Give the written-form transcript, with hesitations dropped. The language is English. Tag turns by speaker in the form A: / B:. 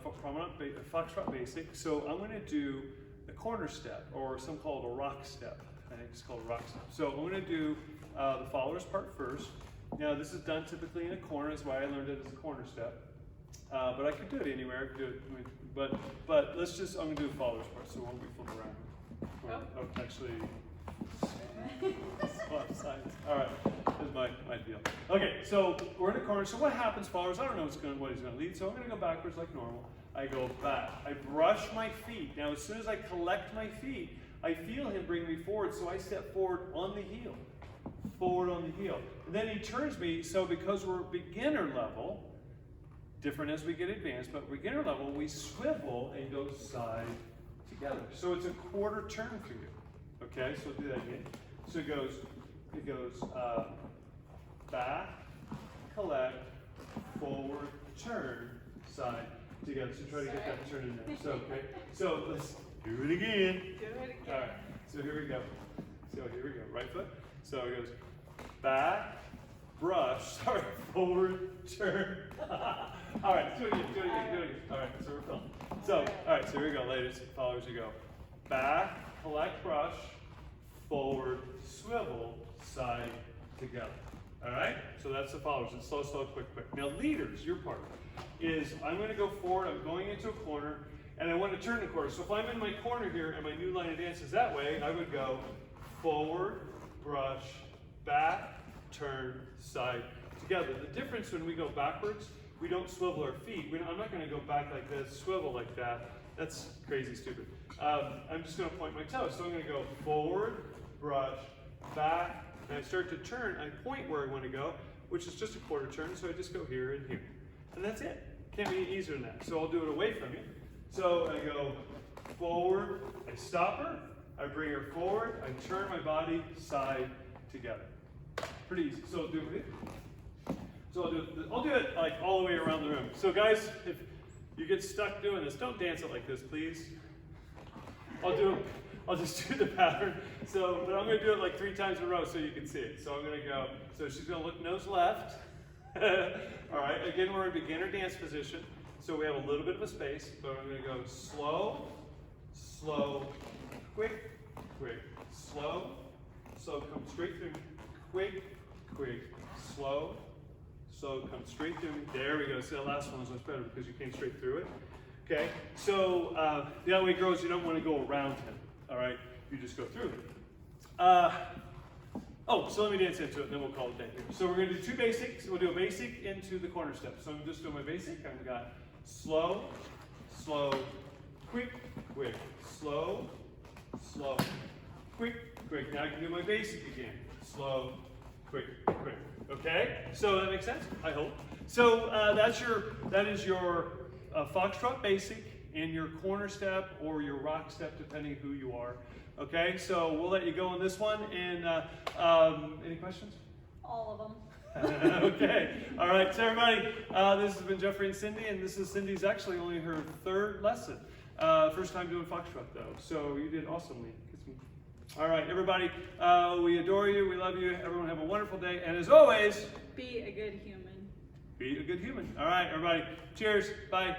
A: Foxtrot basic. So I'm going to do the corner step, or some call it a rock step. I think it's called a rock step. So I'm going to do the followers part first. Now this is done typically in a corner. That's why I learned it as a corner step. But I could do it anywhere. I could do it. I mean, but let's just. I'm going to do the followers part, so it won't be flip around. Oh, actually. All right, that's my deal. Okay, so we're in a corner. So what happens, followers? I don't know what he's going to lead. So I'm going to go backwards like normal. I go back. I brush my feet. Now, as soon as I collect my feet, I feel him bring me forward. So I step forward on the heel. Forward on the heel. And then he turns me. So because we're beginner level, different as we get advanced, but beginner level, we swivel and go side together. So it's a quarter turn for you. Okay, so we'll do that again. So it goes back, collect, forward, turn, side, together. So try to get that turn in there. So, okay, so let's do it again.
B: Do it again.
A: All right, so here we go. So here we go, right foot. So it goes back, brush, sorry, forward, turn. All right, do it again, do it again, do it again. All right, so we're filming. So, all right, so here we go, ladies, followers, you go. Back, collect, brush, forward, swivel, side, together. All right? So that's the followers. It's slow, slow, quick, quick. Now leaders, your part is I'm going to go forward. I'm going into a corner, and I want to turn the corner. So if I'm in my corner here and my new line of dance is that way, I would go forward, brush, back, turn, side, together. The difference when we go backwards, we don't swivel our feet. I'm not going to go back like this, swivel like that. That's crazy stupid. I'm just going to point my toes. So I'm going to go forward, brush, back, and I start to turn. I point where I want to go, which is just a quarter turn. So I just go here and here. And that's it. Can't be any easier than that. So I'll do it away from you. So I go forward, I stop her, I bring her forward, I turn my body side together. Pretty easy. So I'll do it. So I'll do it like all the way around the room. So guys, if you get stuck doing this, don't dance it like this, please. I'll just do the pattern. So, but I'm going to do it like 3 times in a row so you can see it. So I'm going to go, so she's going to look nose left. All right, again, we're in beginner dance position. So we have a little bit of a space, but I'm going to go slow, slow, quick, quick, slow, slow, come straight through, quick, quick, slow, slow, come straight through. There we go. See, that last one was much better because you came straight through it. Okay, so the other way, girls, you don't want to go around him. All right, you just go through him. So let me dance into it, and then we'll call it day here. So we're going to do 2 basics. We'll do a basic into the corner step. So I'm just doing my basic. I've got slow, slow, quick, quick, slow, slow, quick, quick. Now I can do my basic again. Slow, quick, quick. Okay, so that makes sense, I hope. So that is your Foxtrot basic and your corner step or your rock step, depending who you are. Okay, so we'll let you go on this one. And any questions?
B: All of them.
A: Okay, all right, so everybody, this has been Jeffrey and Cindy, and this is Cindy's actually only her 3rd lesson. First time doing Foxtrot though, so you did awesomely. All right, everybody, we adore you, we love you, everyone have a wonderful day, and as always,
B: be a good human.
A: Be a good human. All right, everybody, cheers, bye.